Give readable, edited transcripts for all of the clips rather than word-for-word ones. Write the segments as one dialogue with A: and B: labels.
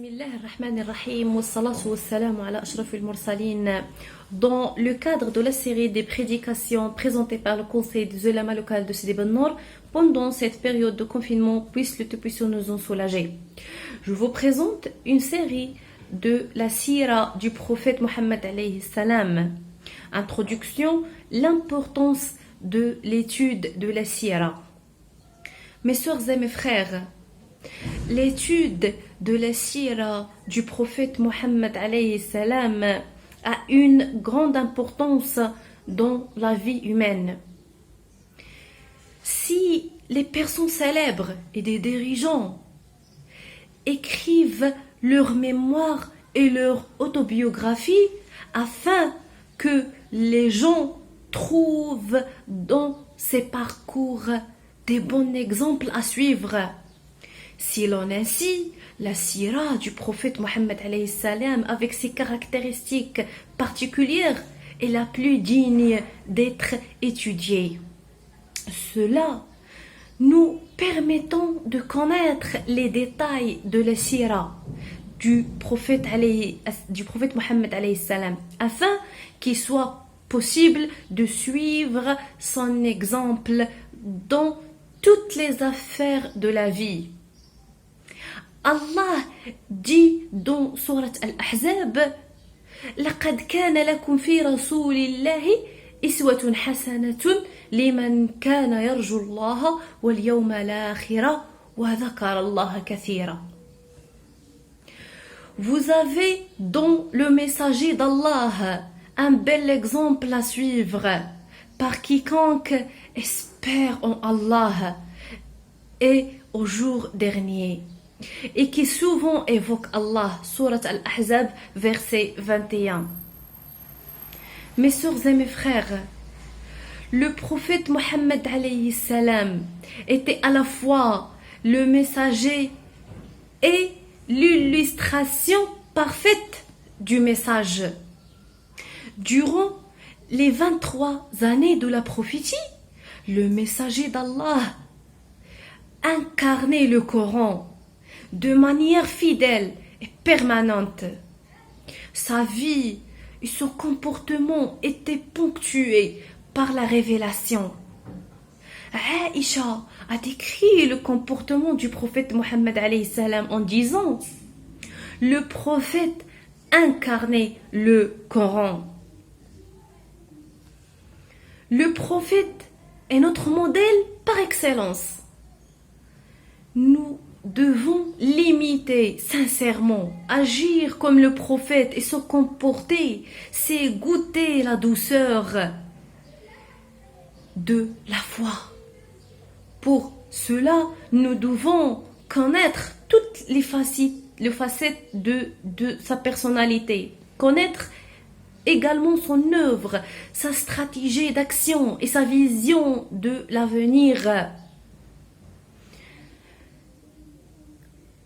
A: Bismillah ar-Rahman ar-Rahim wa salatu wa salam ala ashraf al-mursalin. Dans le cadre de la série des prédications présentées par le conseil des ulama local de Sidi Ben Nour pendant cette période de confinement, puisse le Tout-Puissant nous en soulager. Je vous présente une série de la sira du prophète Mohammed alayhi salam. Introduction, l'importance de l'étude de la sira. Mes sœurs et mes frères, l'étude de la sira du prophète Mohammed alayhi salam a une grande importance dans la vie humaine. Si les personnes célèbres et des dirigeants écrivent leur mémoire et leur autobiographie afin que les gens trouvent dans ces parcours des bons exemples à suivre, si l'on ainsi, la sira du prophète Mohammed alayhi salam avec ses caractéristiques particulières est la plus digne d'être étudiée. Cela nous permettant de connaître les détails de la sira du prophète Mohammed alayhi salam afin qu'il soit possible de suivre son exemple dans toutes les affaires de la vie. Allah dit dans sourate Al-Ahzab لقد كان لكم في رسول الله إسوة حسنة لمن كان يرجو الله واليوم الآخر وذكر الله كثيرا. Vous avez dans le messager d'Allah un bel exemple à suivre par quiconque espère en Allah et au jour dernier, et qui souvent évoque Allah, Surat Al-Ahzab, verset 21. Mes sœurs et mes frères, le prophète Mohammed alayhi salam était à la fois le messager et l'illustration parfaite du message. Durant les 23 années de la prophétie, le messager d'Allah incarnait le Coran de manière fidèle et permanente. Sa vie et son comportement étaient ponctués par la révélation. Aïcha a décrit le comportement du prophète Mohammed alayhi salam en disant: le prophète incarnait le Coran. Le prophète est notre modèle par excellence. Nous devons l'imiter sincèrement, agir comme le prophète et se comporter, c'est goûter la douceur de la foi. Pour cela, nous devons connaître toutes les facettes de sa personnalité, connaître également son œuvre, sa stratégie d'action et sa vision de l'avenir.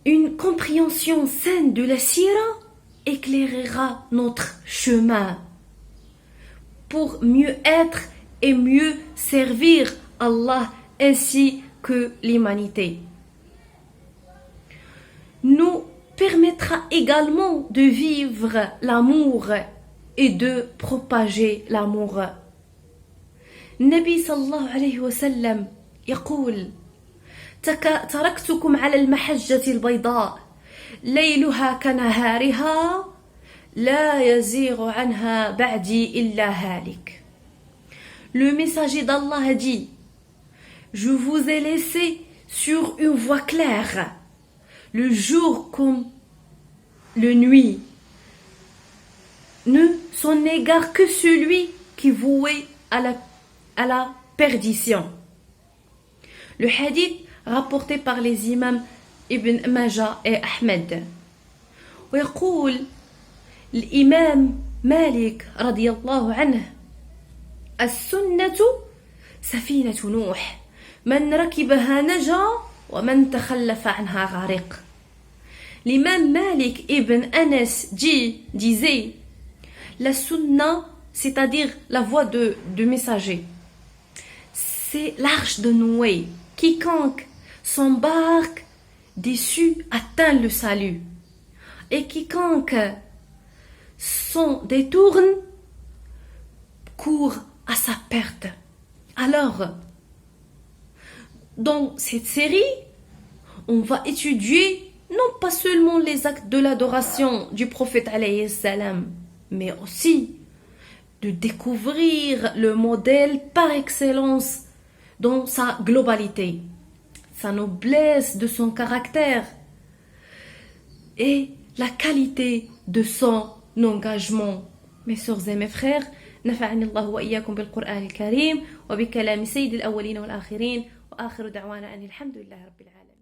A: Une compréhension saine de la sira éclairera notre chemin pour mieux être et mieux servir Allah ainsi que l'humanité. Nous permettra également de vivre l'amour et de propager l'amour. Nabi sallallahu alayhi wa sallam يقول: تركتكم على المحجة البيضاء ليلها كنهارها لا يزيغ عنها بعدي إلا هالك. Le messager d'Allah dit: je vous ai laissé sur une voie claire, le jour comme le nuit. Ne s'en égare que celui qui vouait à la perdition. Le hadith rapporté par les imams Ibn Majah et Ahmed. ويقول الإمام مالك رضي الله عنه: السنة سفينة نوح من ركبها نجا ومن تخلف عنها غرق. L'imam Malik ibn Anas disait: la sunna, c'est-à-dire la voie de messager, c'est l'arche de Noé. Quiconque s'embarque dessus atteint le salut. Et quiconque s'en détourne court à sa perte. Alors, dans cette série, on va étudier non pas seulement les actes de l'adoration du prophète alayhi salam, mais aussi de découvrir le modèle par excellence dans sa globalité, sa noblesse de son caractère et la qualité de son engagement. Mes sœurs et mes frères, نفعني الله وإياكم بالقرآن الكريم وبكلام سيد الأولين والآخرين وآخر دعوانا أن الحمد لله رب العالمين.